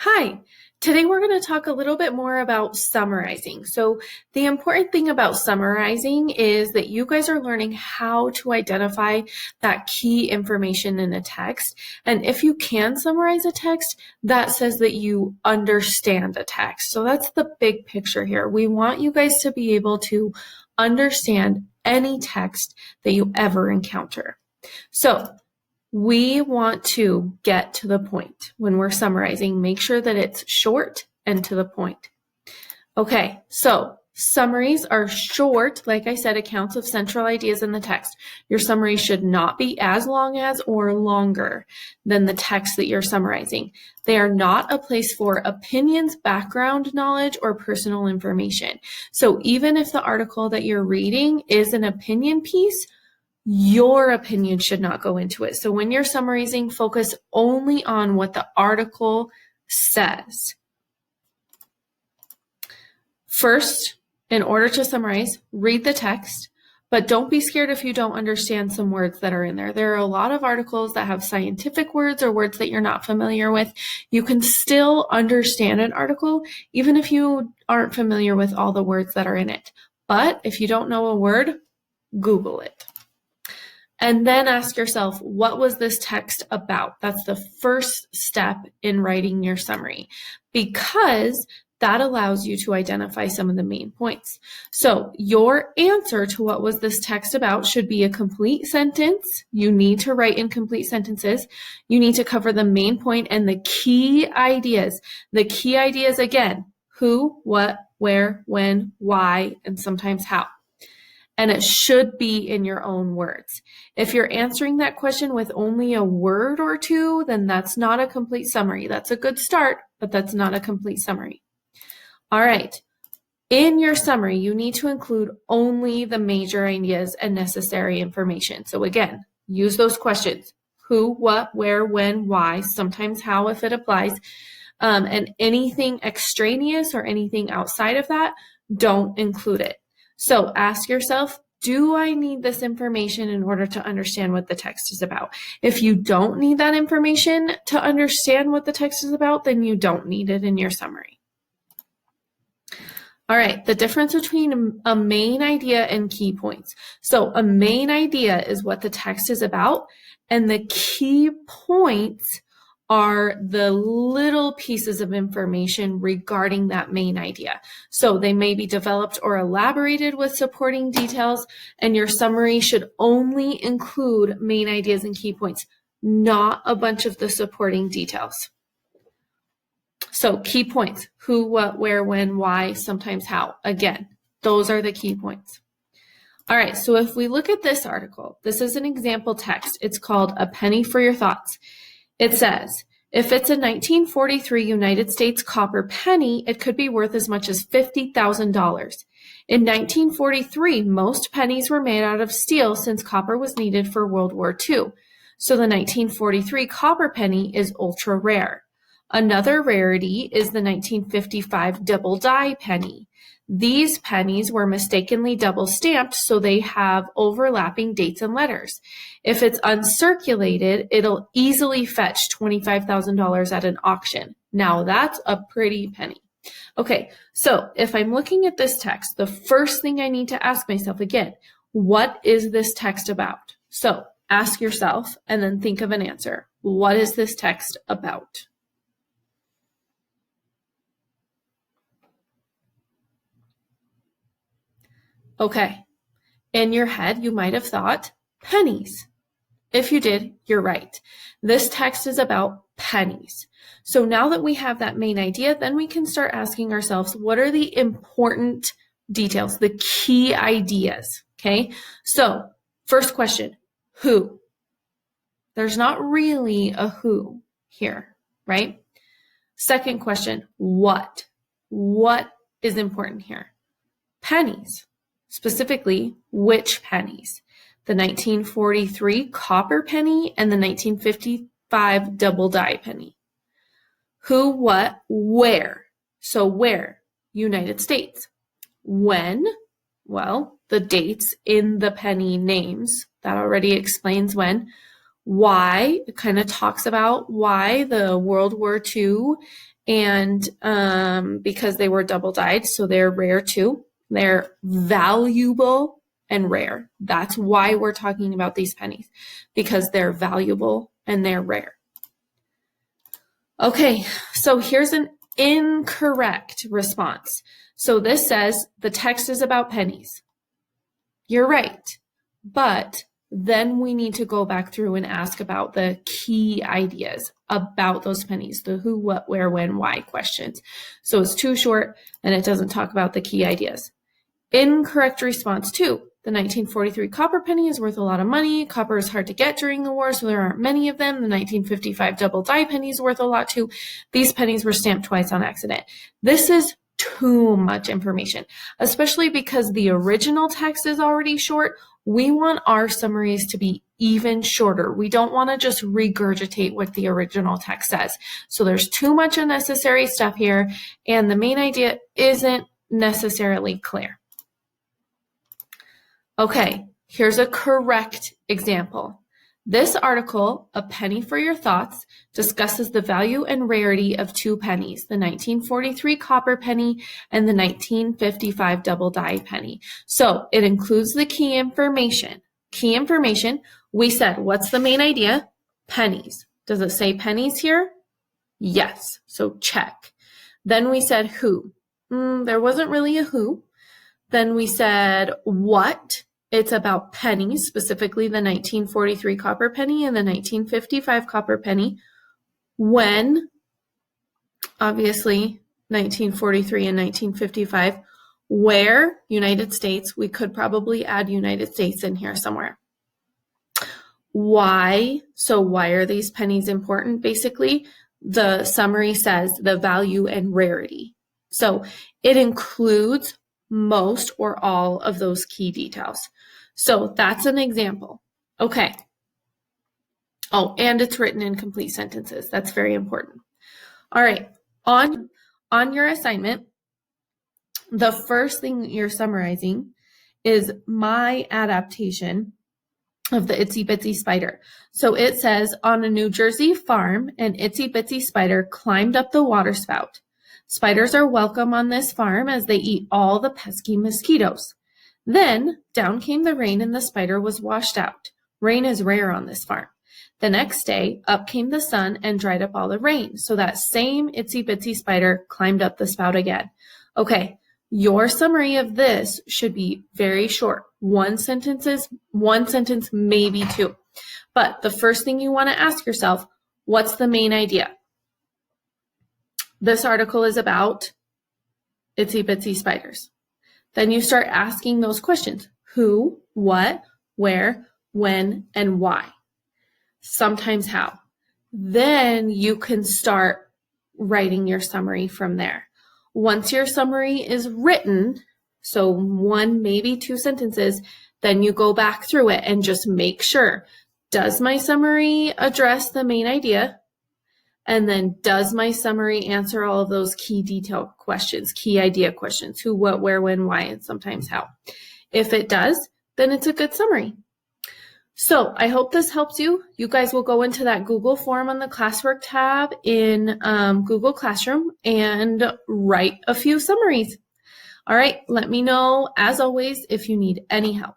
Hi, today we're going to talk a little bit more about summarizing. So the important thing about summarizing is that you guys are learning how to identify that key information in a text. And if you can summarize a text, that says that you understand a text. So that's the big picture here. We want you guys to be able to understand any text that you ever encounter. So we want to get to the point when we're summarizing. Make sure that it's short and to the point. Okay, so summaries are short, like I said, accounts of central ideas in the text. Your summary should not be as long as or longer than the text that you're summarizing. They are not a place for opinions, background knowledge, or personal information. So even if the article that you're reading is an opinion piece, your opinion should not go into it. So when you're summarizing, focus only on what the article says. First, in order to summarize, read the text, but don't be scared if you don't understand some words that are in there. There are a lot of articles that have scientific words or words that you're not familiar with. You can still understand an article, even if you aren't familiar with all the words that are in it. But if you don't know a word, Google it. And then ask yourself, what was this text about? That's the first step in writing your summary, because that allows you to identify some of the main points. So your answer to what was this text about should be a complete sentence. You need to write in complete sentences. You need to cover the main point and the key ideas. The key ideas, again, who, what, where, when, why, and sometimes how. And it should be in your own words. If you're answering that question with only a word or two, then that's not a complete summary. That's a good start, but that's not a complete summary. All right. In your summary, you need to include only the major ideas and necessary information. So again, use those questions. Who, what, where, when, why, sometimes how if it applies. And anything extraneous or anything outside of that, don't include it. So ask yourself, do I need this information in order to understand what the text is about? If you don't need that information to understand what the text is about, then you don't need it in your summary. All right, the difference between a main idea and key points. So a main idea is what the text is about, and the key points are the little pieces of information regarding that main idea. So they may be developed or elaborated with supporting details, and your summary should only include main ideas and key points, not a bunch of the supporting details. So key points, who, what, where, when, why, sometimes how. Again, those are the key points. All right, so if we look at this article, this is an example text. It's called A Penny for Your Thoughts. It says, if it's a 1943 United States copper penny, it could be worth as much as $50,000. In 1943, most pennies were made out of steel since copper was needed for World War II. So the 1943 copper penny is ultra rare. Another rarity is the 1955 double die penny. These pennies were mistakenly double stamped, so they have overlapping dates and letters. If it's uncirculated, it'll easily fetch $25,000 at an auction. Now that's a pretty penny. Okay, so if I'm looking at this text, the first thing I need to ask myself again, what is this text about? So ask yourself and then think of an answer. What is this text about? Okay, in your head, you might have thought pennies. If you did, you're right. This text is about pennies. So now that we have that main idea, then we can start asking ourselves, what are the important details, the key ideas? Okay, so first question, who? There's not really a who here, right? Second question, what? What is important here? Pennies. Specifically, which pennies? The 1943 copper penny and the 1955 double die penny. Who, what, where? So where? United States. When? Well, the dates in the penny names. That already explains when. Why? It kind of talks about why the World War II and because they were double dyed, so they're rare too. They're valuable and rare. That's why we're talking about these pennies, because they're valuable and they're rare. Okay, so here's an incorrect response. So this says the text is about pennies. You're right, but then we need to go back through and ask about the key ideas about those pennies, the who, what, where, when, why questions. So it's too short and it doesn't talk about the key ideas. Incorrect response 2. The 1943 copper penny is worth a lot of money. Copper is hard to get during the war, so there aren't many of them. The 1955 double die penny is worth a lot too. These pennies were stamped twice on accident. This is too much information, especially because the original text is already short. We want our summaries to be even shorter. We don't want to just regurgitate what the original text says. So there's too much unnecessary stuff here, and the main idea isn't necessarily clear. Okay, here's a correct example. This article, A Penny for Your Thoughts, discusses the value and rarity of 2 pennies, the 1943 copper penny and the 1955 double die penny. So it includes the key information. Key information, we said, what's the main idea? Pennies. Does it say pennies here? Yes, so check. Then we said who. There wasn't really a who. Then we said what. It's about pennies, specifically the 1943 copper penny and the 1955 copper penny. When, obviously, 1943 and 1955. Where, United States. We could probably add United States in here somewhere. Why? So why are these pennies important? Basically, the summary says the value and rarity. So it includes most or all of those key details. So that's an example. Okay. Oh, and it's written in complete sentences. That's very important. All right. On your assignment, the first thing you're summarizing is my adaptation of the Itsy Bitsy Spider. So it says, on a New Jersey farm, an itsy bitsy spider climbed up the water spout. Spiders are welcome on this farm as they eat all the pesky mosquitoes. Then down came the rain and the spider was washed out. Rain is rare on this farm. The next day, up came the sun and dried up all the rain. So that same itsy bitsy spider climbed up the spout again. Okay, your summary of this should be very short. One sentence, maybe 2. But the first thing you want to ask yourself, what's the main idea? This article is about itsy bitsy spiders. Then you start asking those questions. Who, what, where, when, and why. Sometimes how. Then you can start writing your summary from there. Once your summary is written, so 1, maybe 2 sentences, then you go back through it and just make sure, does my summary address the main idea? And then does my summary answer all of those key detail questions, key idea questions, who, what, where, when, why, and sometimes how? If it does, then it's a good summary. So I hope this helps you. You guys will go into that Google form on the classwork tab in Google Classroom and write a few summaries. All right, let me know, as always, if you need any help.